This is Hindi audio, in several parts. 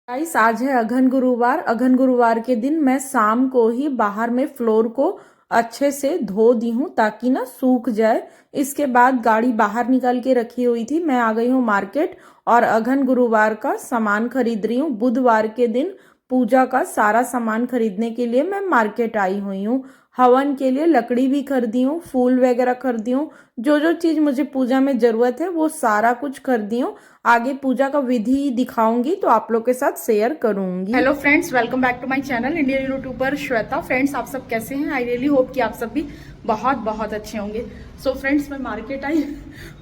गाइस, आज है अघन गुरुवार। अघन गुरुवार के दिन मैं शाम को ही बाहर में फ्लोर को अच्छे से धो दी हूँ ताकि ना सूख जाए। इसके बाद गाड़ी बाहर निकाल के रखी हुई थी। मैं आ गई हूँ मार्केट और अघन गुरुवार का सामान खरीद रही हूँ। बुधवार के दिन पूजा का सारा सामान खरीदने के लिए मैं मार्केट आई हुई हूँ। हवन के लिए लकड़ी भी खरीदी हूँ, फूल वगैरह खरीदी हूँ। जो जो चीज मुझे पूजा में जरूरत है वो सारा कुछ खरीदी हूँ। आगे पूजा का विधि दिखाऊंगी तो आप लोग के साथ शेयर करूंगी। Hello friends, welcome back to my channel Indian YouTuber Shweta. Friends, आप सब कैसे हैं? आई रियली होप कि आप सब भी बहुत बहुत अच्छे होंगे। सो फ्रेंड्स, मैं मार्केट आई।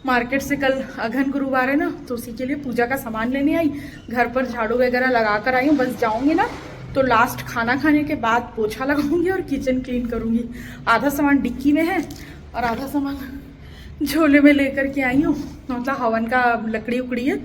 मार्केट से कल अघन गुरुवार है ना, तो उसी के लिए पूजा का सामान लेने आई। घर पर झाड़ू वगैरह लगा कर आई हूँ। बस जाऊंगी ना तो लास्ट खाना खाने के बाद पोछा लगाऊंगी और किचन क्लीन करूंगी। आधा सामान डिक्की में है और आधा सामान झोले में लेकर के आई हूँ। मतलब हवन का लकड़ी उकड़ी है,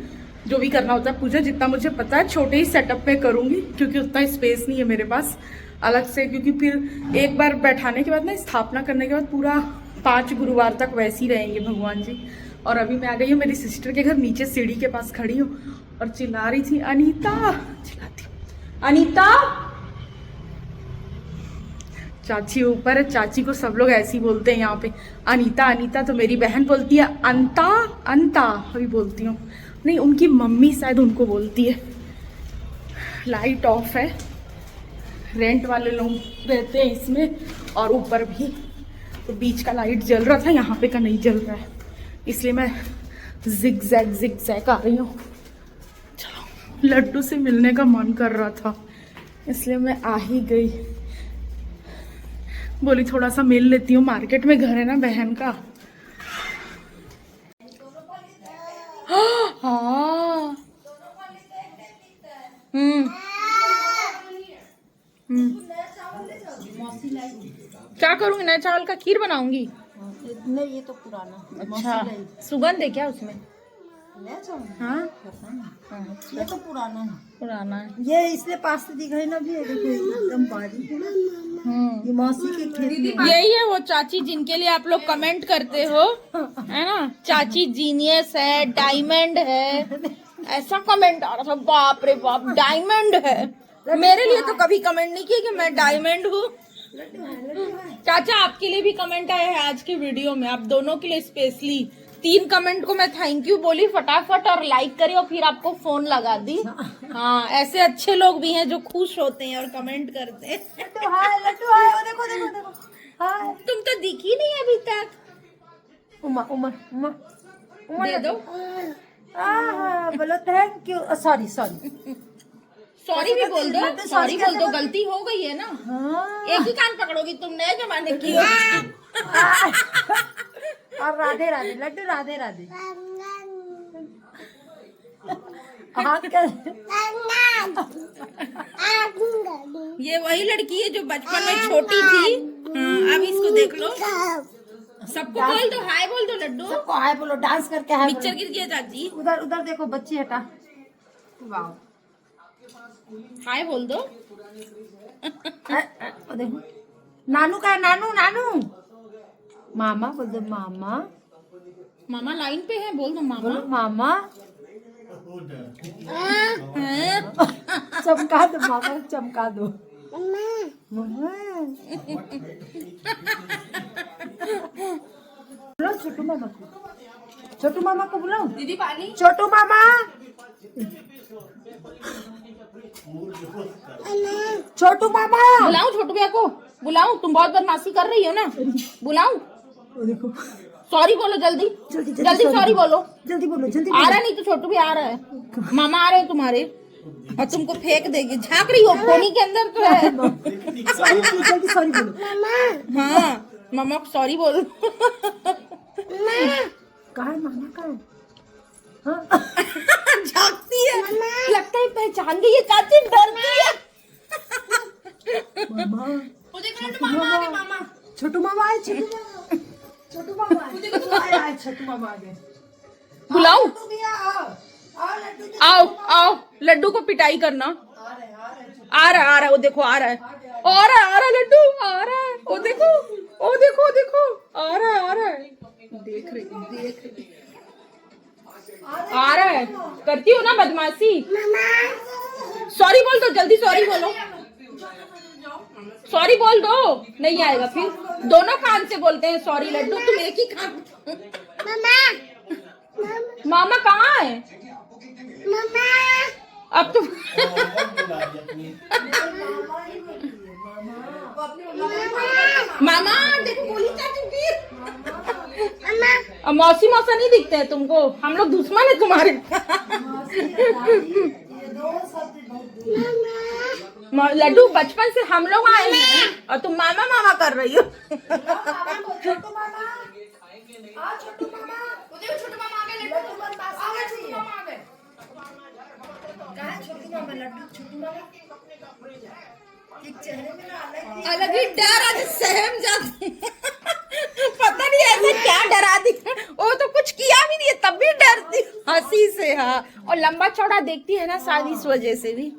जो भी करना होता है पूजा, जितना मुझे पता है छोटे ही सेटअप पे करूंगी क्योंकि उतना स्पेस नहीं है मेरे पास अलग से। क्योंकि फिर एक बार बैठाने के बाद ना, स्थापना करने के बाद पूरा 5 गुरुवार तक वैसे ही रहेंगे भगवान जी। और अभी मैं आ गई हूँ मेरी सिस्टर के घर, नीचे सीढ़ी के पास खड़ी हूँ और चिल्ला रही थी, अनीता। चिल्लाती, अनीता। चाची ऊपर है, चाची को सब लोग ऐसे ही बोलते हैं यहाँ पे, अनीता अनीता। तो मेरी बहन बोलती है अंता अंता, अभी बोलती हूँ। नहीं, उनकी मम्मी शायद उनको बोलती है। लाइट ऑफ है, रेंट वाले लोग रहते हैं इसमें, और ऊपर भी तो बीच का लाइट जल रहा था, यहाँ पे का नहीं जल रहा है, इसलिए मैं जिग जैग आ रही हूँ। चलो, लड्डू से मिलने का मन कर रहा था इसलिए मैं आ ही गई। बोली थोड़ा सा मिल लेती हूँ, मार्केट में घर है ना बहन का। हाँ। क्या करूंगी? नए चावल का खीर बनाऊंगी। नहीं, ये तो पुराना। अच्छा, सुगंध है क्या उसमें? हाँ, ये तो पुराना है। ये इसलिए पास दिख रही ना, भी देखो एकदम बारीक है ना। ये मौसी के खेत में। यही है वो चाची जिनके लिए आप लोग कमेंट करते हो, है ना? चाची जीनियस है, डायमंड है, ऐसा कमेंट आ रहा था। बाप रे बाप, डायमंड है। मेरे लिए तो कभी कमेंट नहीं किया कि मैं डायमंड हूँ। चाचा, आपके लिए भी कमेंट आया है आज के वीडियो में, आप दोनों के लिए स्पेशली 3 कमेंट को मैं थैंक यू बोली फटाफट, और लाइक करी और फिर आपको फोन लगा दी। हाँ, ऐसे अच्छे लोग भी हैं जो खुश होते हैं और कमेंट करते हैं। लड्डू हाय, वो देखो देखो देखो। हाय, तुम तो दिखी नहीं अभी तक। उमा उमा उमा उमा दे दो। बोलो थैंक यू। सॉरी सॉरी भी बोल दो, सॉरी बोल दो, गलती हो गई है ना। हाँ। एक ही कान पकड़ोगी तुम, नए जमाने की हो। और राधे राधे लड्डू, राधे राधे। ये वही लड़की है जो बचपन में छोटी थी। अब इसको देख लो। सबको बोल दो, हाय बोल दो लड्डू। सबको हाय बोलो, डांस करके हाय पिक्चर गिर गया चाची। उधर उधर देखो, बच्ची हटा। वाह, हाय बोल दो। देखो नानू का है, नानू नानू। मामा बोल दो, मामा। मामा लाइन पे है, बोल दो मामा। बोलो मामा। चमका दो मामा, चमका दो। बोलो छोटू मामा को, छोटू मामा को बुलाओ। दीदी पानी। छोटू मामा, छोटू मामा। बुलाऊं छोटू भैया को? बुलाऊं? तुम बहुत बदमाशी कर रही हो ना। बुलाऊं? देखो, सॉरी बोलो जल्दी जल्दी सॉरी बोलो। जल्दी बोलो, जल्दी आ रहा है, नहीं तो छोटू भी आ रहा है। मामा आ रहे हैं तुम्हारे और तुमको फेंक देगी। झांक रही हो फोनी के अंदर तो है। जल्दी सॉरी बोलो। हाँ, मामा को सॉरी बोलो। कहाँ है मामा, कहाँ है? हाँ। झांकती है, लगता है पहचान गई है चाची, डरती है। मामा, वो देख रहे हो, मामा आ गए। मामा, छोटू मामा आए, छोटू मामा आए, छोटू मामा आ गए। बुलाऊं? लड्डू भी लड्डू जी। आओ लड्डू को पिटाई करना। आ रहा है, वो देखो आ रहा है लड्डू, आ रहा है। वो देखो आ रहा है। देख रही आ रहा है। करती हो ना बदमाशी। बोल दो, जल्दी सॉरी बोलो, सॉरी बोल दो, नहीं आएगा फिर। दोनों कान से बोलते हैं सॉरी लड्डू, तुम एक ही कान। मामा कहाँ है? अब तुम मामा देखो बोली चाची फिर। अब मौसी मौसा नहीं दिखते हैं तुमको, हम लोग दुश्मन है तुम्हारे। लड्डू बचपन से हम लोग आए हैं और तुम मामा मामा कर रही हो। अलग ही डर आज सहम जाती। पता नहीं ऐसे क्या डरा दी, वो तो कुछ किया भी नहीं है तब भी डरती हंसी से। हाँ, और लंबा चौड़ा देखती है ना शायद इस वजह से भी।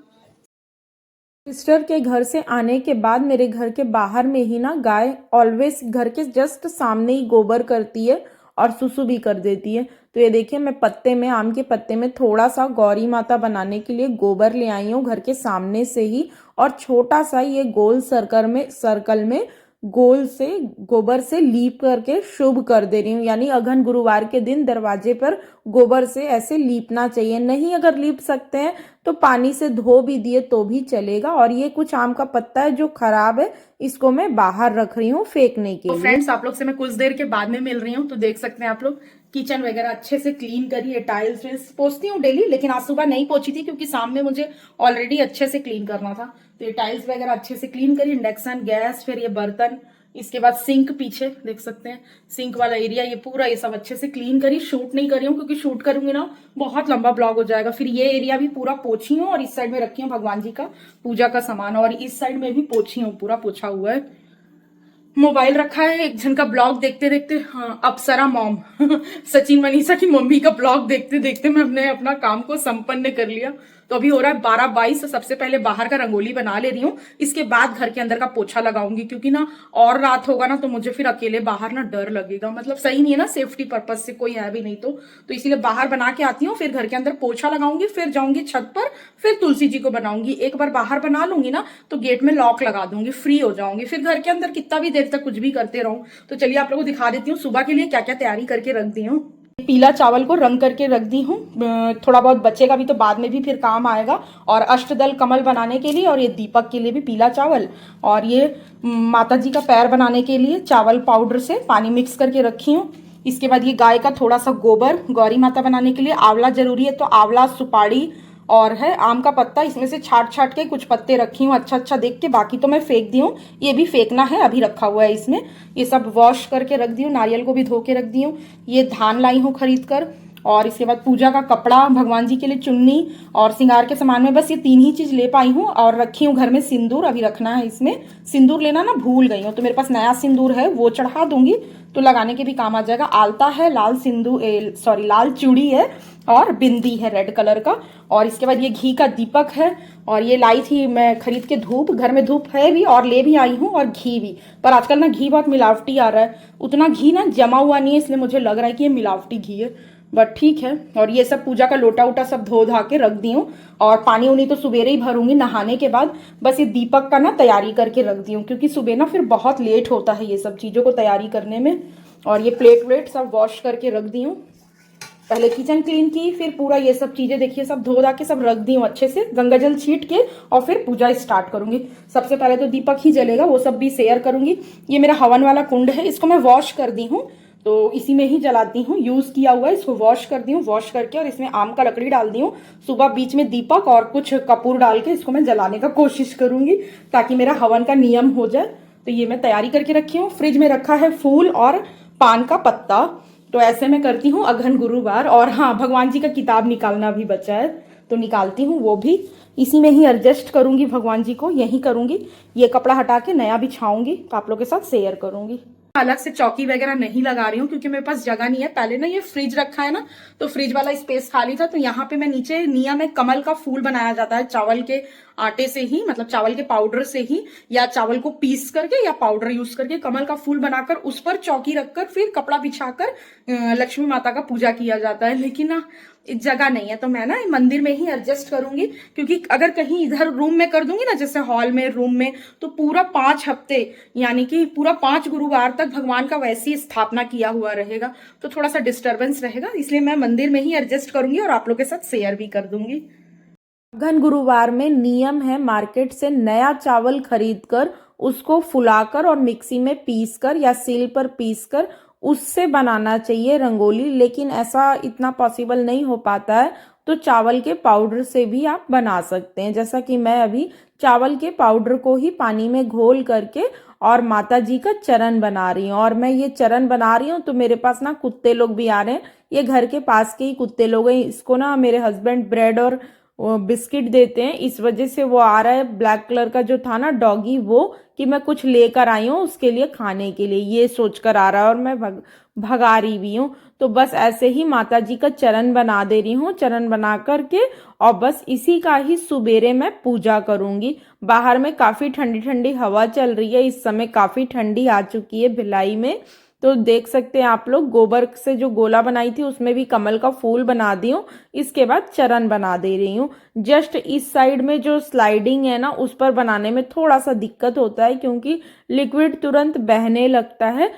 सिस्टर के घर से आने के बाद मेरे घर के बाहर में ही ना गाय ऑलवेज घर के जस्ट सामने ही गोबर करती है और सुसु भी कर देती है। तो ये देखिए मैं पत्ते में, आम के पत्ते में थोड़ा सा गौरी माता बनाने के लिए गोबर ले आई हूँ घर के सामने से ही, और छोटा सा ये गोल सर्कल में गोल से गोबर से लीप करके शुभ कर दे रही हूँ। यानी अघन गुरुवार के दिन दरवाजे पर गोबर से ऐसे लीपना चाहिए। नहीं अगर लीप सकते हैं तो पानी से धो भी दिए तो भी चलेगा। और ये कुछ आम का पत्ता है जो खराब है, इसको मैं बाहर रख रही हूँ फेंकने के लिए। फ्रेंड्स आप लोग से मैं कुछ देर के बाद में मिल रही हूँ, तो देख सकते हैं आप लोग किचन वगैरह अच्छे से क्लीन करी है। टाइल्स पोछती हूँ डेली, लेकिन आज सुबह नहीं पोछी थी क्योंकि शाम में मुझे ऑलरेडी अच्छे से क्लीन करना था। तो ये टाइल्स वगैरह अच्छे से क्लीन करी, इंडक्शन गैस, फिर ये बर्तन, इसके बाद सिंक पीछे देख सकते हैं सिंक वाला एरिया, ये पूरा ये सब अच्छे से क्लीन करी। शूट नहीं करी हूँ क्योंकि शूट करूंगी ना बहुत लंबा ब्लॉग हो जाएगा। फिर ये एरिया भी पूरा पोछी हूँ और इस साइड में रखी हूँ भगवान जी का पूजा का सामान, और इस साइड में भी पोछी हूँ, पूरा पोछा हुआ है। मोबाइल रखा है एक जन का ब्लॉग देखते देखते, हाँ अप्सरा मॉम सचिन मनीषा की मम्मी का ब्लॉग देखते देखते मैंने अपना काम को संपन्न कर लिया। तो अभी हो रहा है 12:22। सबसे पहले बाहर का रंगोली बना ले रही हूँ, इसके बाद घर के अंदर का पोछा लगाऊंगी, क्योंकि ना और रात होगा ना तो मुझे फिर अकेले बाहर ना डर लगेगा, मतलब सही नहीं है ना, सेफ्टी पर्पज से कोई है भी नहीं तो इसीलिए बाहर बना के आती हूँ, फिर घर के अंदर पोछा लगाऊंगी, फिर जाऊंगी छत पर, फिर तुलसी जी को बनाऊंगी। एक बार बाहर बना लूंगी ना तो गेट में लॉक लगा दूंगी, फ्री हो जाऊंगी, फिर घर के अंदर कितना भी देर तक कुछ भी करते रहूं। तो चलिए आप लोगों को दिखा देती हूँ सुबह के लिए क्या क्या तैयारी करके रख दी हूँ। पीला चावल को रंग करके रख दी हूँ, थोड़ा बहुत बचेगा भी तो बाद में भी फिर काम आएगा। और अष्टदल कमल बनाने के लिए और ये दीपक के लिए भी पीला चावल, और ये माता जी का पैर बनाने के लिए चावल पाउडर से पानी मिक्स करके रखी हूँ। इसके बाद ये गाय का थोड़ा सा गोबर, गौरी माता बनाने के लिए आंवला जरूरी है तो आंवला, सुपारी और है आम का पत्ता, इसमें से छाट छाट के कुछ पत्ते रखी हूँ अच्छा देख के, बाकी तो मैं फेंक दी हूँ। ये भी फेंकना है, अभी रखा हुआ है इसमें। ये सब वॉश करके रख दी हूँ, नारियल को भी धो के रख दी हूँ। ये धान लाई हूँ खरीद कर, और इसके बाद पूजा का कपड़ा, भगवान जी के लिए चुन्नी और श्रृंगार के सामान में बस ये 3 ही चीज ले पाई हूँ। और रखी हूँ घर में सिंदूर, अभी रखना है इसमें। सिंदूर लेना ना भूल गई हूँ, तो मेरे पास नया सिंदूर है, वो चढ़ा दूंगी तो लगाने के भी काम आ जाएगा। आलता है, लाल चूड़ी है और बिंदी है रेड कलर का। और इसके बाद ये घी का दीपक है, और ये लाई थी मैं खरीद के धूप, घर में धूप है भी और ले भी आई हूँ, और घी भी। पर आजकल ना घी बहुत मिलावटी आ रहा है, उतना घी ना जमा हुआ नहीं है, इसलिए मुझे लग रहा है कि ये मिलावटी घी है, बट ठीक है। और ये सब पूजा का लोटा वोटा सब धो धा के रख दी हूँ, और पानी उनी तो सुबेरे ही भरूंगी नहाने के बाद। बस ये दीपक का ना तैयारी करके रख दी हूँ, क्योंकि सुबह ना फिर बहुत लेट होता है ये सब चीज़ों को तैयारी करने में। और ये प्लेट व्लेट सब वॉश करके रख दी हूँ। पहले किचन क्लीन की, फिर पूरा ये सब चीजें देखिए सब धो धा के सब रख दी हूँ अच्छे से, गंगा जल छीट के, और फिर पूजा स्टार्ट करूंगी। सबसे पहले तो दीपक ही जलेगा, वो सब भी शेयर करूंगी। ये मेरा हवन वाला कुंड है, इसको मैं वॉश कर दी हूँ, तो इसी में ही जलाती हूँ, यूज किया हुआ है, इसको वॉश कर दी हूँ। वॉश करके और इसमें आम का लकड़ी डाल दी हूँ। सुबह बीच में दीपक और कुछ कपूर डाल के इसको मैं जलाने का कोशिश करूंगी, ताकि मेरा हवन का नियम हो जाए। तो ये मैं तैयारी करके रखी हूँ। फ्रिज में रखा है फूल और पान का पत्ता, तो ऐसे मैं करती हूँ अघन गुरुवार। और हाँ, भगवान जी का किताब निकालना भी बचा है, तो निकालती हूँ, वो भी इसी में ही एडजस्ट करूंगी, भगवान जी को यही करूंगी। ये कपड़ा हटा के नया बिछाऊंगी तो आप लोगों के साथ शेयर करूंगी। अलग से चौकी वगैरह नहीं लगा रही हूँ क्योंकि मेरे पास जगह नहीं है। पहले ना ये फ्रिज रखा है ना, तो फ्रिज वाला स्पेस खाली था, तो यहाँ पे मैं नीचे निया में कमल का फूल बनाया जाता है चावल के आटे से ही, मतलब चावल के पाउडर से ही, या चावल को पीस करके या पाउडर यूज करके कमल का फूल बनाकर उस पर चौकी रखकर फिर कपड़ा बिछाकर लक्ष्मी माता का पूजा किया जाता है। लेकिन ना जगह नहीं है, तो मैं ना मंदिर में ही एडजस्ट करूंगी, क्योंकि अगर कहीं इधर रूम में कर दूंगी ना, जैसे हॉल में, रूम में, तो पूरा 5 हफ्ते यानी कि पूरा 5 गुरुवार तक भगवान का वैसी स्थापना किया हुआ रहेगा, तो थोड़ा सा डिस्टरबेंस रहेगा, इसलिए मैं मंदिर में ही एडजस्ट करूंगी और आप लोग के साथ शेयर भी कर दूंगी। घन गुरुवार में नियम है मार्केट से नया चावल खरीदकर उसको फुलाकर और मिक्सी में पीसकर या सील पर पीसकर उससे बनाना चाहिए रंगोली, लेकिन ऐसा इतना पॉसिबल नहीं हो पाता है, तो चावल के पाउडर से भी आप बना सकते हैं। जैसा कि मैं अभी चावल के पाउडर को ही पानी में घोल करके और माता जी का चरण बना रही हूँ। और मैं ये चरण बना रही हूँ तो मेरे पास ना कुत्ते लोग भी आ रहे हैं, ये घर के पास के ही कुत्ते लोग हैं। इसको ना मेरे हस्बैंड ब्रेड और बिस्किट देते हैं, इस वजह से वो आ रहा है। ब्लैक कलर का जो था ना डॉगी, वो कि मैं कुछ लेकर आई हूँ उसके लिए खाने के लिए, ये सोचकर आ रहा है और मैं भगा रही भी हूँ। तो बस ऐसे ही माता जी का चरण बना दे रही हूँ, चरण बना करके, और बस इसी का ही सुबेरे मैं पूजा करूंगी। बाहर में काफी ठंडी ठंडी हवा चल रही है, इस समय काफी ठंडी आ चुकी है भिलाई में। तो देख सकते हैं आप लोग, गोबर से जो गोला बनाई थी उसमें भी कमल का फूल बना दी हूँ। इसके बाद चरण बना दे रही हूँ। जस्ट इस साइड में जो स्लाइडिंग है ना, उस पर बनाने में थोड़ा सा दिक्कत होता है, क्योंकि लिक्विड तुरंत बहने लगता है,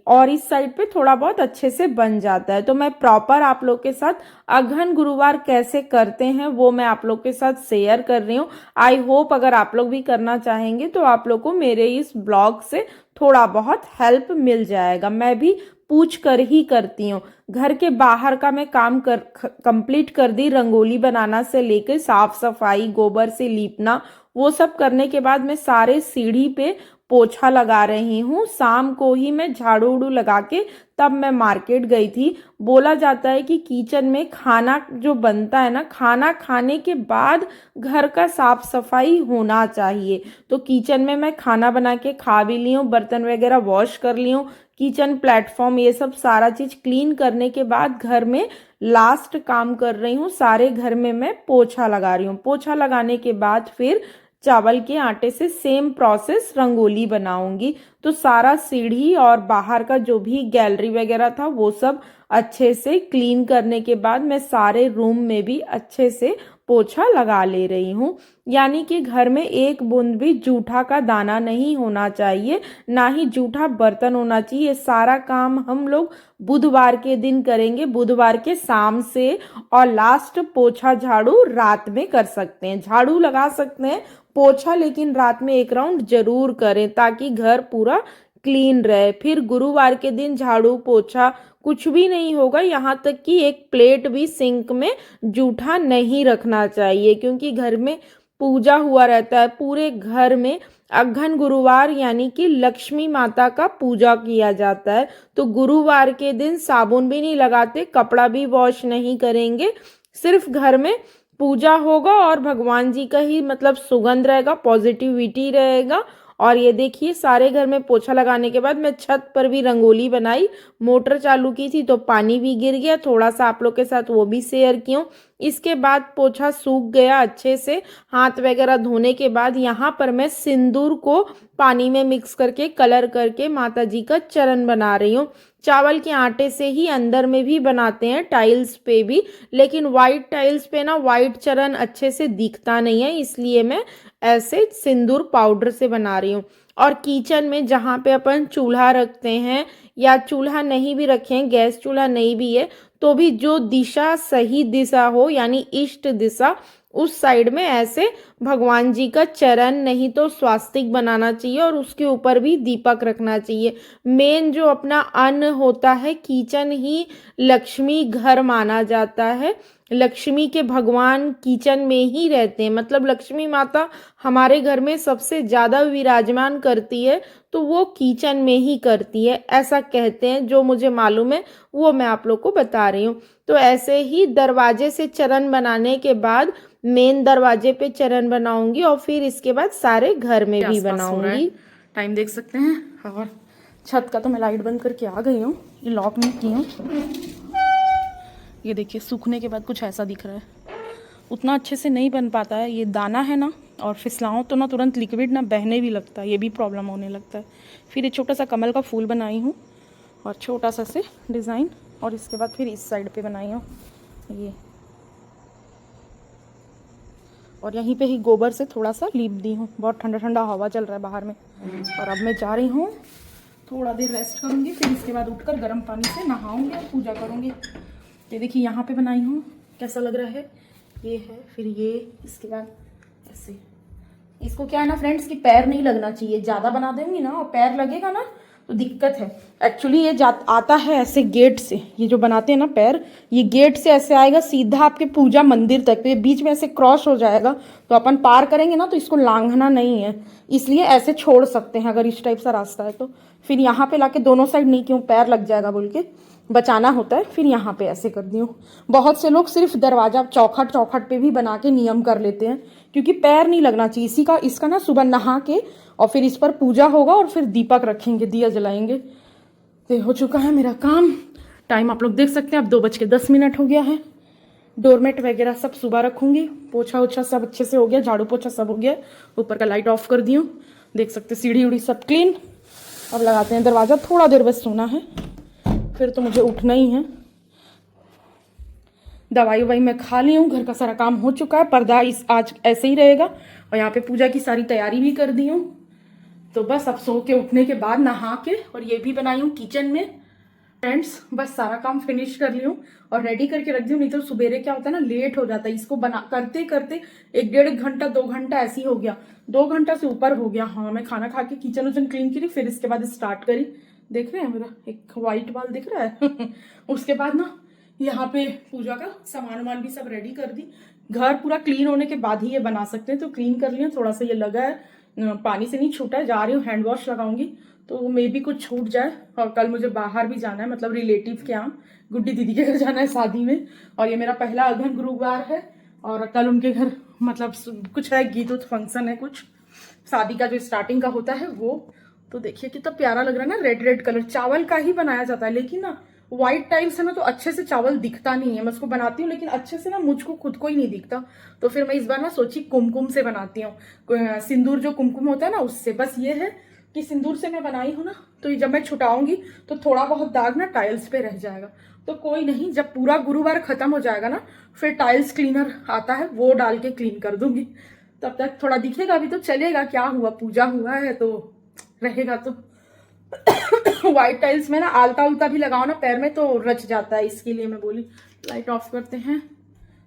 और इस साइड पे थोड़ा बहुत अच्छे से बन जाता है। तो मैं प्रॉपर आप लोग के साथ अघन गुरुवार कैसे करते हैं वो मैं आप लोग के साथ शेयर कर रही हूँ। आई होप अगर आप लोग भी करना चाहेंगे तो आप लोग को मेरे इस ब्लॉग से थोड़ा बहुत हेल्प मिल जाएगा। मैं भी पूछ कर ही करती हूँ। घर के बाहर का मैं काम कंप्लीट कर दी, रंगोली बनाना से लेकर साफ सफाई, गोबर से लीपना, वो सब करने के बाद मैं सारे सीढ़ी पे पोछा लगा रही हूँ। शाम को ही मैं झाड़ू उड़ू लगा के तब मैं मार्केट गई थी। बोला जाता है कि किचन में खाना जो बनता है ना, खाना खाने के बाद घर का साफ सफाई होना चाहिए। तो किचन में मैं खाना बना के खा भी ली हूँ, बर्तन वगैरह वॉश कर ली हूँ, किचन प्लेटफॉर्म ये सब सारा चीज क्लीन करने के बाद घर में लास्ट काम कर रही हूँ, सारे घर में मैं पोछा लगा रही हूँ। पोछा लगाने के बाद फिर चावल के आटे से सेम प्रोसेस रंगोली बनाऊंगी। तो सारा सीढ़ी और बाहर का जो भी गैलरी वगैरह था वो सब अच्छे से क्लीन करने के बाद मैं सारे रूम में भी अच्छे से पोछा लगा ले रही हूँ। यानी कि घर में एक बूंद भी जूठा का दाना नहीं होना चाहिए, ना ही जूठा बर्तन होना चाहिए। सारा काम हम लोग बुधवार के दिन करेंगे, बुधवार के शाम से, और लास्ट पोछा झाड़ू रात में कर सकते हैं। झाड़ू लगा सकते हैं, पोछा लेकिन रात में एक राउंड जरूर करें ताकि घर पूरा क्लीन रहे। फिर गुरुवार के दिन झाड़ू पोछा कुछ भी नहीं होगा, यहाँ तक कि एक प्लेट भी सिंक में जूठा नहीं रखना चाहिए, क्योंकि घर में पूजा हुआ रहता है। पूरे घर में अघन गुरुवार यानी कि लक्ष्मी माता का पूजा किया जाता है। तो गुरुवार के दिन साबुन भी नहीं लगाते, कपड़ा भी वॉश नहीं करेंगे, सिर्फ घर में पूजा होगा और भगवान जी का ही मतलब सुगंध रहेगा, पॉजिटिविटी रहेगा। और ये देखिए सारे घर में पोछा लगाने के बाद मैं छत पर भी रंगोली बनाई। मोटर चालू की थी तो पानी भी गिर गया, थोड़ा सा आप लोग के साथ वो भी शेयर की हूँ। इसके बाद पोछा सूख गया अच्छे से, हाथ वगैरह धोने के बाद यहाँ पर मैं सिंदूर को पानी में मिक्स करके कलर करके माता जी का चरण बना रही हूँ। चावल के आटे से ही अंदर में भी बनाते हैं, टाइल्स पे भी, लेकिन वाइट टाइल्स पे ना वाइट चरण अच्छे से दिखता नहीं है, इसलिए मैं ऐसे सिंदूर पाउडर से बना रही हूँ। और किचन में जहाँ पे अपन चूल्हा रखते हैं, या चूल्हा नहीं भी रखें, गैस चूल्हा नहीं भी है, तो भी जो दिशा सही दिशा हो यानी इष्ट दिशा, उस साइड में ऐसे भगवान जी का चरण नहीं तो स्वास्तिक बनाना चाहिए, और उसके ऊपर भी दीपक रखना चाहिए। मेन जो अपना अन्न होता है, किचन ही लक्ष्मी घर माना जाता है। लक्ष्मी के भगवान किचन में ही रहते हैं, मतलब लक्ष्मी माता हमारे घर में सबसे ज्यादा विराजमान करती है तो वो किचन में ही करती है, ऐसा कहते हैं। जो मुझे मालूम है वो मैं आप लोग को बता रही हूँ। तो ऐसे ही दरवाजे से चरण बनाने के बाद मेन दरवाजे पे चरण बनाऊंगी, और फिर इसके बाद सारे घर में भी बनाऊंगी। टाइम देख सकते हैं, और छत का तो मैं लाइट बंद करके आ गई हूँ, ये लॉक नहीं की हूँ। ये देखिए सूखने के बाद कुछ ऐसा दिख रहा है, उतना अच्छे से नहीं बन पाता है। ये दाना है ना, और फिसलाऊँ तो ना तुरंत लिक्विड ना बहने भी लगता है, ये भी प्रॉब्लम होने लगता है। फिर ये छोटा सा कमल का फूल बनाई हूँ और छोटा सा से डिज़ाइन, और इसके बाद फिर इस साइड पे बनाई हूँ ये और यहीं पे ही गोबर से थोड़ा सा लीप दी हूँ। बहुत ठंडा ठंडा हवा चल रहा है बाहर में। और अब मैं जा रही हूँ, थोड़ा देर रेस्ट करूँगी, फिर इसके बाद उठकर गर्म पानी से नहाऊँगी और पूजा करूँगी। ये देखिए यहाँ पे बनाई हूँ, कैसा लग रहा है। ये है, फिर ये, इसके बाद ऐसे। इसको क्या है ना फ्रेंड्स कि पैर नहीं लगना चाहिए, ज़्यादा बना देंगी ना और पैर लगेगा ना तो दिक्कत है। एक्चुअली ये आता है ऐसे गेट से, ये जो बनाते हैं ना पैर, ये गेट से ऐसे आएगा सीधा आपके पूजा मंदिर तक, तो ये बीच में ऐसे क्रॉस हो जाएगा, तो अपन पार करेंगे ना तो इसको लांघना नहीं है, इसलिए ऐसे छोड़ सकते हैं अगर इस टाइप सा रास्ता है तो। फिर यहाँ पे लाके दोनों साइड नहीं, क्यों पैर लग जाएगा बोल के बचाना होता है। फिर यहाँ पे ऐसे कर दी हूँ। बहुत से लोग सिर्फ दरवाजा चौखट पे भी बना के नियम कर लेते हैं, क्योंकि पैर नहीं लगना चाहिए। इसका ना सुबह नहा के और फिर इस पर पूजा होगा और फिर दीपक रखेंगे, दिया जलाएंगे। तो हो चुका है मेरा काम। टाइम आप लोग देख सकते हैं, अब 2:10 हो गया है। डोरमेट वगैरह सब सुबह रखूंगी, पोछा ओछा सब अच्छे से हो गया, झाड़ू पोछा सब हो गया। ऊपर का लाइट ऑफ कर दी हूँ, देख सकते सीढ़ी उड़ी सब क्लीन। अब लगाते हैं दरवाजा, थोड़ा देर बस सोना है, फिर तो मुझे उठना ही है। दवाई ववाई मैं खा ली हूँ, घर का सारा काम हो चुका है। पर्दा आज ऐसे ही रहेगा और यहाँ पे पूजा की सारी तैयारी भी कर दी हूँ। तो बस अब सो के उठने के बाद नहा के, और ये भी बनाई हूँ किचन में फ्रेंड्स। बस सारा काम फिनिश कर ली हूँ और रेडी करके रख दी हूँ, नहीं तो सुबेरे क्या होता है ना लेट हो जाता है। इसको बना करते करते 1-1.5 घंटा 2 घंटा ऐसे ही हो गया, 2 घंटा से ऊपर हो गया। हाँ, मैं खाना खा के किचन उचन क्लीन करी, फिर इसके बाद स्टार्ट करी। देख रहे हैं मेरा एक व्हाइट बाल दिख रहा है उसके बाद ना यहाँ पे पूजा का सामान वामान भी सब रेडी कर दी। घर पूरा क्लीन होने के बाद ही ये बना सकते हैं, तो क्लीन कर लिया। थोड़ा सा ये लगा है, पानी से नहीं छूटा है। जा रही हूँ हैंड वॉश लगाऊंगी तो मे भी कुछ छूट जाए। और कल मुझे बाहर भी जाना है, मतलब रिलेटिव के यहाँ, गुड्डी दीदी के घर जाना है शादी में। और ये मेरा पहला अघन गुरुवार है और कल उनके घर मतलब कुछ है, गीत उत फंक्शन है, कुछ शादी का जो स्टार्टिंग का होता है वो। तो देखिए कितना प्यारा लग रहा है ना, रेड रेड कलर। चावल का ही बनाया जाता है, लेकिन ना व्हाइट टाइल्स है ना तो अच्छे से चावल दिखता नहीं है। मैं उसको बनाती हूँ लेकिन अच्छे से ना मुझको खुद को ही नहीं दिखता। तो फिर मैं इस बार ना सोची कुमकुम से बनाती हूँ, सिंदूर जो कुमकुम होता है ना उससे। बस ये है कि सिंदूर से मैं बनाई हूँ ना, तो जब मैं छुटाऊंगी तो थोड़ा बहुत दाग ना टाइल्स पे रह जाएगा। तो कोई नहीं, जब पूरा गुरुवार खत्म हो जाएगा ना फिर टाइल्स क्लीनर आता है वो डाल के क्लीन कर दूंगी। तब तक थोड़ा दिखेगा, अभी तो चलेगा, क्या हुआ, पूजा हुआ है तो रहेगा। तो व्हाइट टाइल्स में ना आलता उलता भी लगाओ ना पैर में तो रच जाता है, इसके लिए मैं बोली। लाइट ऑफ करते हैं,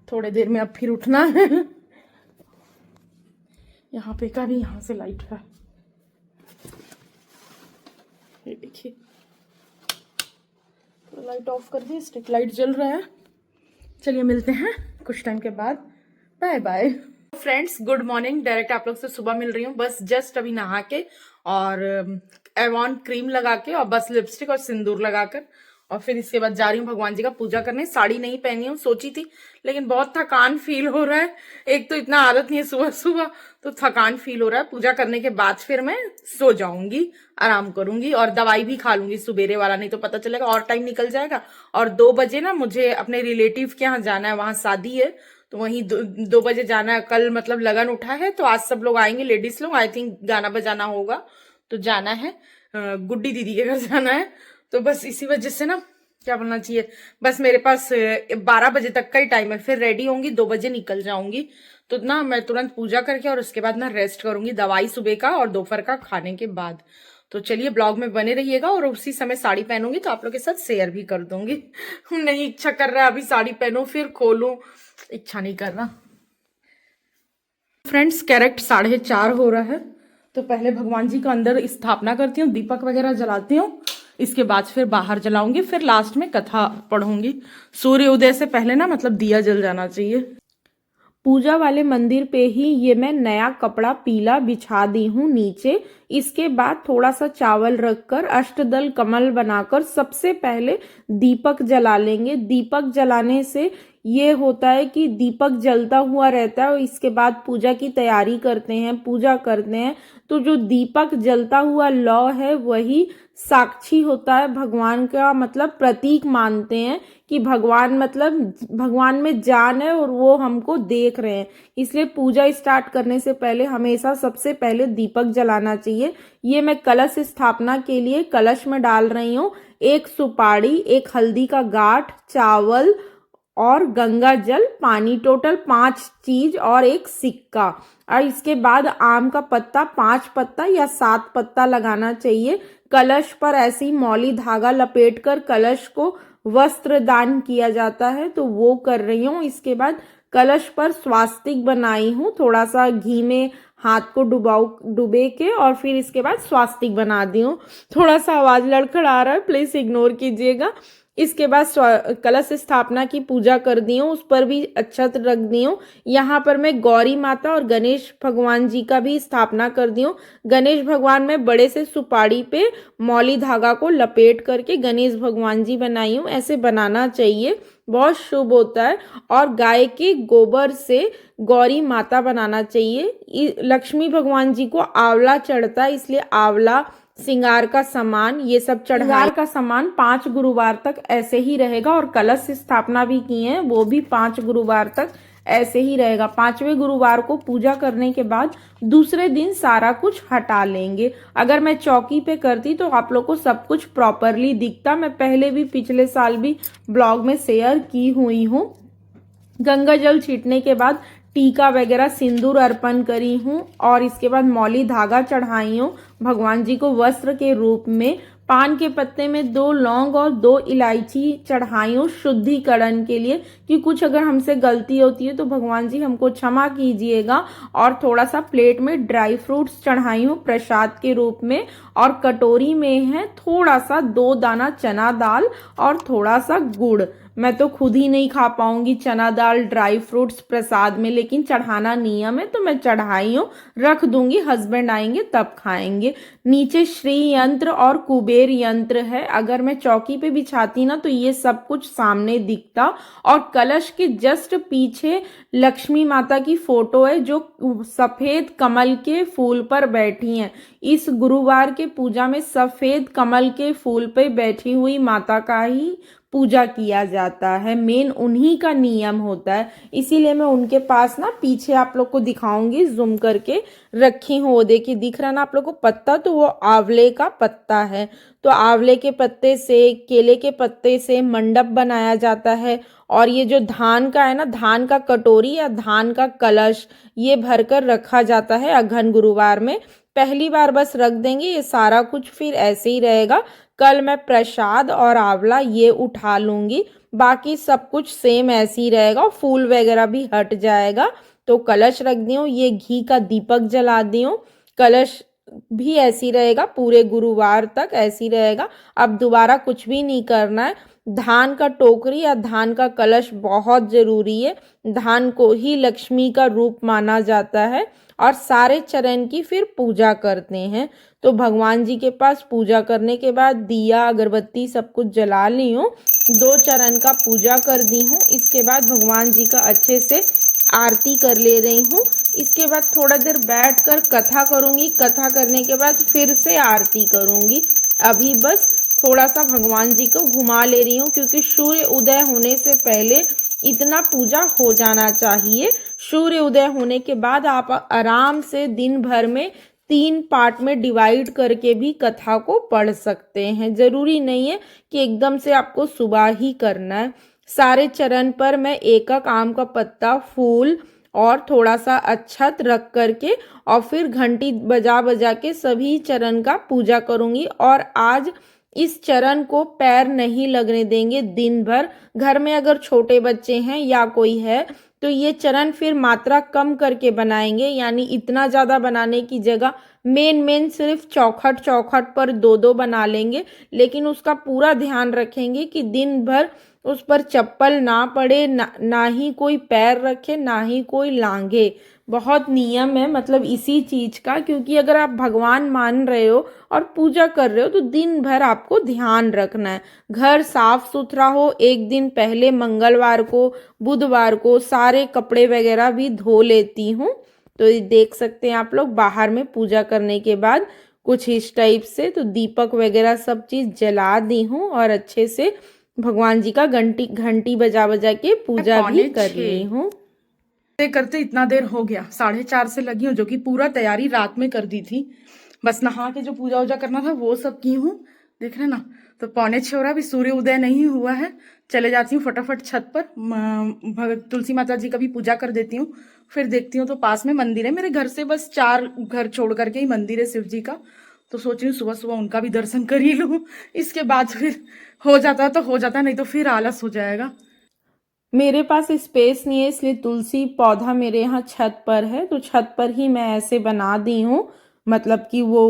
थोड़ी देर में अब फिर उठना है। यहाँ पे का भी यहाँ से लाइट है, ये देखिए। तो लाइट ऑफ कर दी, स्ट्रिक लाइट जल रहा है। चलिए मिलते हैं कुछ टाइम के बाद, bye bye. Friends good morning. Direct आप लोग से सुबह मिल रही हूँ, बस जस्ट अभी नहा के और एवॉन क्रीम लगा के और बस लिपस्टिक और सिंदूर लगाकर, और फिर इसके बाद जा रही हूँ भगवान जी का पूजा करने। साड़ी नहीं पहनी हूँ, सोची थी, लेकिन बहुत थकान फील हो रहा है। एक तो इतना आदत नहीं है सुबह सुबह, तो थकान फील हो रहा है। पूजा करने के बाद फिर मैं सो जाऊंगी, आराम करूंगी और दवाई भी खा लूंगी सुबेरे वाला, नहीं तो पता चलेगा और टाइम निकल जाएगा। और 2 बजे ना मुझे अपने रिलेटिव के यहाँ जाना है, वहां शादी है, तो वहीं 2 बजे जाना है। कल मतलब लगन उठा है तो आज सब लोग आएंगे, लेडीज लोग, आई थिंक गाना बजाना होगा तो जाना है। गुड्डी दीदी के घर जाना है, तो बस इसी वजह से ना क्या बोलना चाहिए, बस मेरे पास 12 बजे तक का ही टाइम है, फिर रेडी होंगी, 2 बजे निकल जाऊंगी। तो ना मैं तुरंत पूजा करके और उसके बाद ना रेस्ट करूंगी, दवाई सुबह का और दोपहर का खाने के बाद। तो चलिए ब्लॉग में बने रहिएगा, और उसी समय साड़ी पहनूंगी तो आप लोग के साथ शेयर भी कर दूंगी। नहीं इच्छा कर रहा है अभी साड़ी पहनूं फिर खोलूं, इच्छा नहीं कर रहा। फ्रेंड्स करेक्ट 4:30 हो रहा है, तो पहले भगवान जी का अंदर स्थापना करती हूँ, दीपक वगैरह जलाती हूँ, इसके बाद फिर बाहर जलाऊंगी, फिर लास्ट में कथा पढ़ूंगी। सूर्य उदय से पहले ना मतलब दिया जल जाना चाहिए। पूजा वाले मंदिर पे ही ये मैं नया कपड़ा पीला बिछा दी हूँ नीचे। इसके बाद थोड़ा सा चावल रखकर अष्टदल कमल बनाकर सबसे पहले दीपक जला लेंगे। दीपक जलाने से ये होता है कि दीपक जलता हुआ रहता है और इसके बाद पूजा की तैयारी करते हैं, पूजा करते हैं। तो जो दीपक जलता हुआ लौ है वही साक्षी होता है, भगवान का मतलब प्रतीक मानते हैं कि भगवान मतलब भगवान में जान है और वो हमको देख रहे हैं। इसलिए पूजा स्टार्ट करने से पहले हमेशा सबसे पहले दीपक जलाना चाहिए। ये मैं कलश स्थापना के लिए कलश में डाल रही हूँ 1 सुपारी, 1 हल्दी का गांठ, चावल और गंगा जल, पानी, टोटल 5 चीज और एक सिक्का। और इसके बाद आम का पत्ता 5 पत्ता या 7 पत्ता लगाना चाहिए। कलश पर ऐसे ही मौली धागा लपेटकर कलश को वस्त्र दान किया जाता है, तो वो कर रही हूँ। इसके बाद कलश पर स्वास्तिक बनाई हूँ, थोड़ा सा घी में हाथ को डुबे के, और फिर इसके बाद स्वास्तिक बना दी हूँ। थोड़ा सा आवाज लड़खड़ा रहा है, प्लीज इग्नोर कीजिएगा। इसके बाद कलश स्थापना की पूजा कर दी हूँ, उस पर भी अक्षत रख दी हूँ। यहाँ पर मैं गौरी माता और गणेश भगवान जी का भी स्थापना कर दी हूँ। गणेश भगवान में बड़े से सुपारी पे मौली धागा को लपेट करके गणेश भगवान जी बनाई हूँ। ऐसे बनाना चाहिए, बहुत शुभ होता है। और गाय के गोबर से गौरी माता बनाना चाहिए। लक्ष्मी भगवान जी को आंवला चढ़ता है, इसलिए आंवला, श्रृंगार का सामान, ये सब श्रृंगार का सामान 5 गुरुवार तक ऐसे ही रहेगा। और कलश स्थापना भी की है, वो भी 5 गुरुवार तक ऐसे ही रहेगा। 5वें गुरुवार को पूजा करने के बाद दूसरे दिन सारा कुछ हटा लेंगे। अगर मैं चौकी पे करती तो आप लोग को सब कुछ प्रॉपरली दिखता। मैं पहले भी, पिछले साल भी ब्लॉग में शेयर की हुई हूँ। गंगा जल छींटने के बाद टीका वगैरह, सिंदूर अर्पण करी हूँ, और इसके बाद मौली धागा चढ़ाई हूँ भगवान जी को वस्त्र के रूप में। पान के पत्ते में 2 लौंग और 2 इलायची चढ़ाई हूँ शुद्धिकरण के लिए, कि कुछ अगर हमसे गलती होती है तो भगवान जी हमको क्षमा कीजिएगा। और थोड़ा सा प्लेट में ड्राई फ्रूट्स चढ़ाई हूँ प्रसाद के रूप में। और कटोरी में है थोड़ा सा 2 दाना चना दाल और थोड़ा सा गुड़। मैं तो खुद ही नहीं खा पाऊंगी चना दाल, ड्राई फ्रूट्स प्रसाद में, लेकिन चढ़ाना नियम है तो मैं चढ़ाई हूँ, रख दूंगी, हस्बैंड आएंगे तब खाएंगे। नीचे श्री यंत्र और कुबेर यंत्र है। अगर मैं चौकी पे बिछाती ना तो ये सब कुछ सामने दिखता। और कलश के जस्ट पीछे लक्ष्मी माता की फोटो है, जो सफेद कमल के फूल पर बैठी हैं। इस गुरुवार के पूजा में सफेद कमल के फूल पे बैठी हुई माता का ही पूजा किया जाता है, मेन उन्हीं का नियम होता है। इसीलिए मैं उनके पास ना पीछे आप लोग को दिखाऊंगी, जूम करके रखी हूँ। वो देखिए, दिख रहा ना आप लोग को पत्ता, तो वो आंवले का पत्ता है। तो आंवले के पत्ते से, केले के पत्ते से मंडप बनाया जाता है। और ये जो धान का है ना, धान का कटोरी या धान का कलश, ये भरकर रखा जाता है अघन गुरुवार में। पहली बार बस रख देंगे, ये सारा कुछ फिर ऐसे ही रहेगा। कल मैं प्रसाद और आंवला ये उठा लूंगी, बाकी सब कुछ सेम ऐसे ही रहेगा। फूल वगैरह भी हट जाएगा। तो कलश रख दी हूँ, ये घी का दीपक जला दी हूँ। कलश भी ऐसी रहेगा, पूरे गुरुवार तक ऐसी रहेगा। अब दोबारा कुछ भी नहीं करना है। धान का टोकरी या धान का कलश बहुत जरूरी है। धान को ही लक्ष्मी का रूप माना जाता है। और सारे चरण की फिर पूजा करते हैं। तो भगवान जी के पास पूजा करने के बाद दिया, अगरबत्ती सब कुछ जला ली हूँ। 2 चरण का पूजा कर दी हूँ। इसके बाद भगवान जी का अच्छे से आरती कर ले रही हूँ। इसके बाद थोड़ा देर बैठकर कथा करूँगी। कथा करने के बाद फिर से आरती करूँगी। अभी बस थोड़ा सा भगवान जी को घुमा ले रही हूँ, क्योंकि सूर्य उदय होने से पहले इतना पूजा हो जाना चाहिए। सूर्य उदय होने के बाद आप आराम से दिन भर में 3 पार्ट में डिवाइड करके भी कथा को पढ़ सकते हैं। जरूरी नहीं है कि एकदम से आपको सुबह ही करना है। सारे चरण पर मैं एक आम का पत्ता, फूल और थोड़ा सा अक्षत रख करके और फिर घंटी बजा बजा के सभी चरण का पूजा करूंगी। और आज इस चरण को पैर नहीं लगने देंगे दिन भर। घर में अगर छोटे बच्चे हैं या कोई है तो ये चरण फिर मात्रा कम करके बनाएंगे, यानी इतना ज़्यादा बनाने की जगह मेन सिर्फ चौखट चौखट पर 2-2 बना लेंगे। लेकिन उसका पूरा ध्यान रखेंगे कि दिन भर उस पर चप्पल ना पड़े, ना ही कोई पैर रखे, ना ही कोई लांघे। बहुत नियम है मतलब इसी चीज का, क्योंकि अगर आप भगवान मान रहे हो और पूजा कर रहे हो तो दिन भर आपको ध्यान रखना है। घर साफ सुथरा हो। एक दिन पहले मंगलवार को, बुधवार को सारे कपड़े वगैरह भी धो लेती हूँ। तो ये देख सकते हैं आप लोग, बाहर में पूजा करने के बाद कुछ इस टाइप से। तो दीपक वगैरह सब चीज जला दी हूँ और अच्छे से भगवान जी का घंटी बजा बजा के पूजा भी कर रही हूँ। करते इतना देर हो गया, 4:30 से लगी हूँ, जो कि पूरा तैयारी रात में कर दी थी। बस नहा के जो पूजा वूजा करना था वो सब की हूँ। देख रहे ना। तो 5:45 हो रहा है, अभी सूर्य उदय नहीं हुआ है। चले जाती हूँ फटाफट छत पर, तुलसी माता जी का भी पूजा कर देती हूँ। फिर देखती हूँ तो पास में मंदिर है मेरे घर से, बस 4 घर छोड़ करके ही मंदिर है शिव जी का। तो सोच रही हूँ सुबह सुबह उनका भी दर्शन कर ही लूँ, इसके बाद फिर हो जाता तो हो जाता, नहीं तो फिर आलस हो जाएगा। मेरे पास स्पेस नहीं है, इसलिए तुलसी पौधा मेरे यहाँ छत पर है, तो छत पर ही मैं ऐसे बना दी हूँ। मतलब कि वो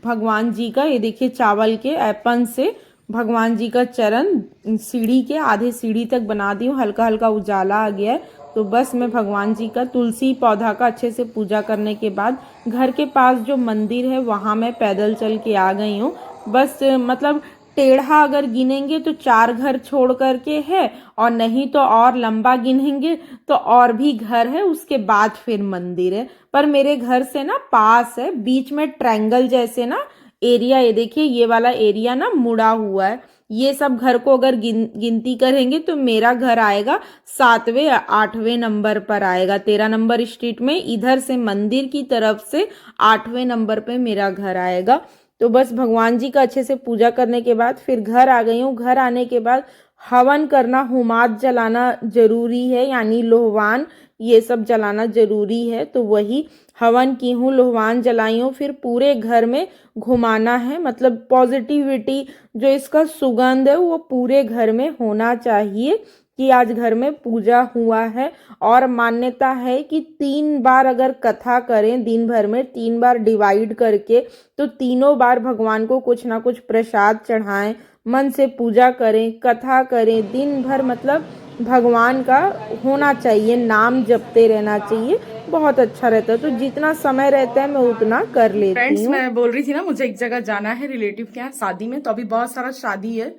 भगवान जी का, ये देखिए चावल के ऐपन से भगवान जी का चरण सीढ़ी के आधे सीढ़ी तक बना दी हूँ। हल्का हल्का उजाला आ गया है, तो बस मैं भगवान जी का तुलसी पौधा का अच्छे से पूजा करने के बाद घर के पास जो मंदिर है वहाँ मैं पैदल चल के आ गई हूँ। बस मतलब टेढ़ा अगर गिनेंगे तो 4 घर छोड़ करके है, और नहीं तो और लंबा गिनेंगे तो और भी घर है, उसके बाद फिर मंदिर है। पर मेरे घर से ना पास है, बीच में ट्रायंगल जैसे ना एरिया, ये देखिए ये वाला एरिया ना मुड़ा हुआ है। ये सब घर को अगर गिनती करेंगे तो मेरा घर आएगा 7वें 8वें नंबर पर आएगा। 13 नंबर स्ट्रीट में इधर से मंदिर की तरफ से 8वें नंबर पे मेरा घर आएगा। तो बस भगवान जी का अच्छे से पूजा करने के बाद फिर घर आ गई हूँ। घर आने के बाद हवन करना, हुमाद जलाना जरूरी है, यानी लोहवान ये सब जलाना जरूरी है। तो वही हवन की हूँ, लोहवान जलाई हूँ। फिर पूरे घर में घुमाना है, मतलब पॉजिटिविटी जो इसका सुगंध है वो पूरे घर में होना चाहिए कि आज घर में पूजा हुआ है। और मान्यता है कि 3 बार अगर कथा करें दिन भर में, 3 बार डिवाइड करके, तो तीनों बार भगवान को कुछ ना कुछ प्रसाद चढ़ाएं, मन से पूजा करें, कथा करें दिन भर, मतलब भगवान का होना चाहिए, नाम जपते रहना चाहिए, बहुत अच्छा रहता है। तो जितना समय रहता है मैं उतना कर लेती फ्रेंड्स, हूँ। मैं बोल रही थी ना मुझे एक जगह जाना है रिलेटिव के यहाँ शादी में, तो अभी बहुत सारा शादी है,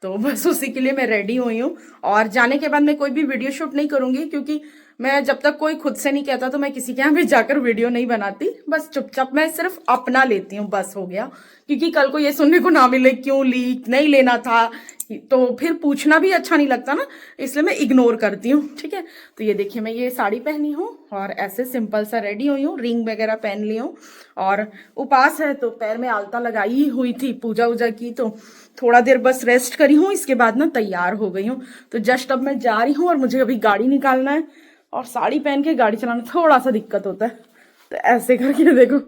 तो बस उसी के लिए मैं रेडी हुई हूँ। और जाने के बाद मैं कोई भी वीडियो शूट नहीं करूंगी, क्योंकि मैं जब तक कोई खुद से नहीं कहता तो मैं किसी के यहाँ भी जाकर वीडियो नहीं बनाती। बस चुपचाप मैं सिर्फ अपना लेती हूँ, बस हो गया। क्योंकि कल को ये सुनने को ना मिले क्यों ली, नहीं लेना था, तो फिर पूछना भी अच्छा नहीं लगता ना, इसलिए मैं इग्नोर करती हूँ। ठीक है, तो ये देखिए मैं ये साड़ी पहनी हूँ और ऐसे सिंपल सा रेडी हुई हूँ, रिंग वगैरह पहन ली हूँ। और उपास है तो पैर में आलता लगाई हुई थी, पूजा वूजा की, तो थोड़ा देर बस रेस्ट करी हूँ, इसके बाद ना तैयार हो गई हूँ। तो जस्ट अब मैं जा रही हूँ और मुझे अभी गाड़ी निकालना है, और साड़ी पहन के गाड़ी चलाना थोड़ा सा दिक्कत होता है। तो ऐसे करके देखो,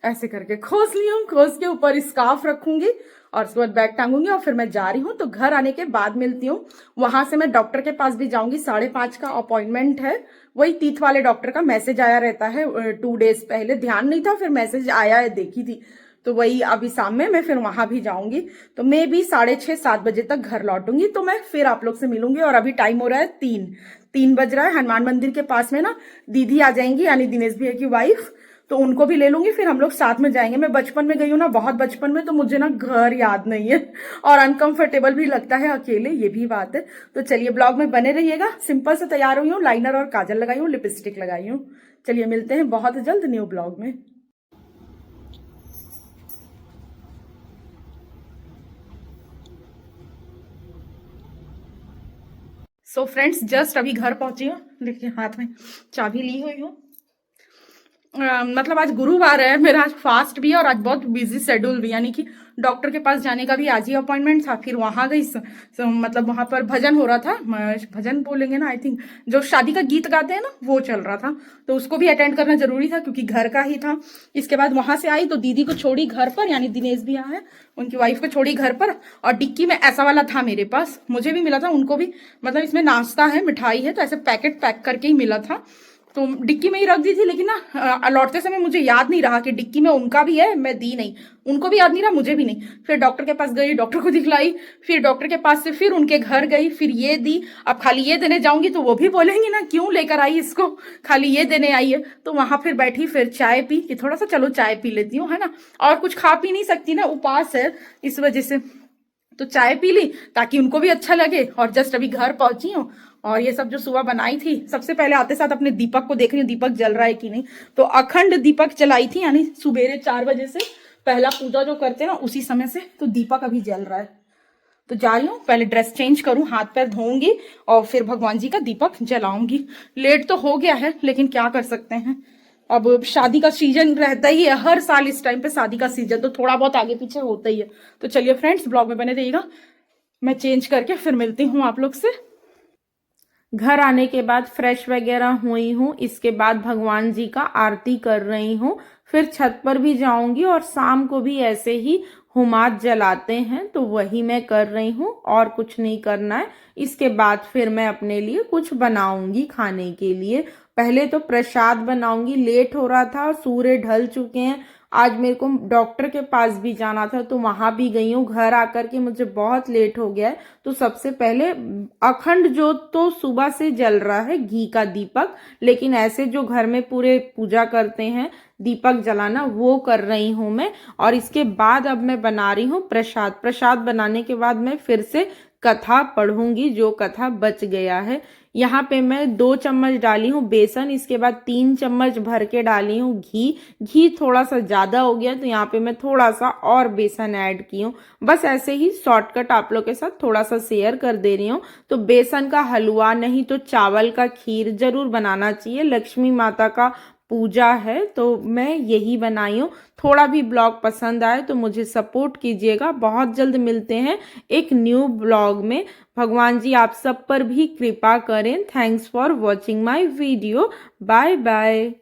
ऐसे करके खोस ली हूँ, खोस के ऊपर स्कार्फ रखूंगी और उसके बाद बैग टांगूंगी, और फिर मैं जा रही हूँ। तो घर आने के बाद मिलती हूँ। वहां से मैं डॉक्टर के पास भी जाऊंगी, 5:30 का अपॉइंटमेंट है, वही तीत वाले डॉक्टर का। मैसेज आया रहता है 2 डेज पहले, ध्यान नहीं था, फिर मैसेज आया है, देखी थी, तो वही अभी शाम में मैं फिर वहां भी जाऊंगी। तो मैं भी 6:30 7 बजे तक घर लौटूंगी, तो मैं फिर आप लोग से मिलूंगी। और अभी टाइम हो रहा है 3 बज रहा है। हनुमान मंदिर के पास में ना दीदी आ जाएंगी, यानी दिनेश भैया की वाइफ, तो उनको भी ले लूंगी, फिर हम लोग साथ में जाएंगे। मैं बचपन में गई हूँ ना, बहुत बचपन में, तो मुझे ना घर याद नहीं है और अनकंफर्टेबल भी लगता है अकेले, ये भी बात है। तो चलिए ब्लॉग में बने रहिएगा। सिंपल से तैयार हुई हूँ, लाइनर और काजल लगाई हूँ, लिपस्टिक लगाई हूँ। चलिए मिलते हैं बहुत जल्द न्यू ब्लॉग में। सो फ्रेंड्स, जस्ट अभी घर पहुंची हूँ, देखिए हाथ में चाबी ली हुई हूँ। मतलब आज गुरुवार है, मेरा आज फास्ट भी है और आज बहुत बिजी शेड्यूल भी, यानी कि डॉक्टर के पास जाने का भी आज ही अपॉइंटमेंट था। फिर वहां गई, मतलब वहां पर भजन हो रहा था, भजन बोलेंगे ना आई थिंक, जो शादी का गीत गाते हैं ना, वो चल रहा था, तो उसको भी अटेंड करना जरूरी था क्योंकि घर का ही था। इसके बाद वहां से आई तो दीदी को छोड़ी घर पर, यानी दिनेश भी यहाँ है, उनकी वाइफ को छोड़ी घर पर। और डिक्की में ऐसा वाला था मेरे पास, मुझे भी मिला था, उनको भी, मतलब इसमें नाश्ता है, मिठाई है, तो ऐसे पैकेट पैक करके ही मिला था, तो डिक्की में ही रख दी थी। लेकिन ना लौटते समय मुझे याद नहीं रहा कि डिक्की में उनका भी है, मैं दी नहीं, उनको भी याद नहीं रहा, मुझे भी नहीं। फिर डॉक्टर के पास गई, डॉक्टर को दिखलाई, फिर डॉक्टर के पास से फिर उनके घर गई, फिर ये दी। अब खाली ये देने जाऊंगी तो वो भी बोलेंगी ना क्यों लेकर आई इसको, खाली ये देने आई है। तो वहां फिर बैठी, फिर चाय पी कि थोड़ा सा चलो चाय पी लेती हूँ, है ना, और कुछ खा पी नहीं सकती ना, उपास है इस वजह से, तो चाय पी ली ताकि उनको भी अच्छा लगे। और जस्ट अभी घर पहुंची हूँ, और ये सब जो सुबह बनाई थी, सबसे पहले आते साथ अपने दीपक को देख रही हूँ, दीपक जल रहा है कि नहीं। तो अखंड दीपक जलाई थी, यानी सुबेरे 4 बजे से पहला पूजा जो करते हैं ना, उसी समय से, तो दीपक अभी जल रहा है। तो जा रही हूँ, पहले ड्रेस चेंज करूँ, हाथ पैर धोऊंगी और फिर भगवान जी का दीपक जलाऊंगी। लेट तो हो गया है, लेकिन क्या कर सकते हैं, अब शादी का सीजन रहता ही है हर साल इस टाइम पे, शादी का सीजन तो थोड़ा बहुत आगे पीछे होता ही है। तो चलिए फ्रेंड्स, ब्लॉग में बने रहिएगा, मैं चेंज करके फिर मिलती हूँ आप लोग से। घर आने के बाद फ्रेश वगैरह हुई हूँ, इसके बाद भगवान जी का आरती कर रही हूँ, फिर छत पर भी जाऊंगी और शाम को भी ऐसे ही हुमात जलाते हैं तो वही मैं कर रही हूँ, और कुछ नहीं करना है। इसके बाद फिर मैं अपने लिए कुछ बनाऊंगी खाने के लिए। पहले तो प्रसाद बनाऊंगी, लेट हो रहा था, सूर्य ढल चुके हैं। आज मेरे को डॉक्टर के पास भी जाना था तो वहां भी गई हूँ। घर आकर के मुझे बहुत लेट हो गया है, तो सबसे पहले अखंड ज्योत तो सुबह से जल रहा है, घी का दीपक, लेकिन ऐसे जो घर में पूरे पूजा करते हैं दीपक जलाना, वो कर रही हूँ मैं। और इसके बाद अब मैं बना रही हूँ प्रसाद। प्रसाद बनाने के बाद मैं फिर से कथा पढ़ूंगी, जो कथा बच गया है। यहाँ पे मैं 2 चम्मच डाली हूँ बेसन, इसके बाद 3 चम्मच भर के डाली हूँ घी। घी थोड़ा सा ज्यादा हो गया तो यहाँ पे मैं थोड़ा सा और बेसन ऐड की हूँ। बस ऐसे ही शॉर्टकट आप लोग के साथ थोड़ा सा शेयर कर दे रही हूँ। तो बेसन का हलवा नहीं तो चावल का खीर जरूर बनाना चाहिए, लक्ष्मी माता का पूजा है, तो मैं यही बनाई हूँ। थोड़ा भी ब्लॉग पसंद आए तो मुझे सपोर्ट कीजिएगा। बहुत जल्द मिलते हैं एक न्यू ब्लॉग में। भगवान जी आप सब पर भी कृपा करें। Thanks for watching my video. Bye bye.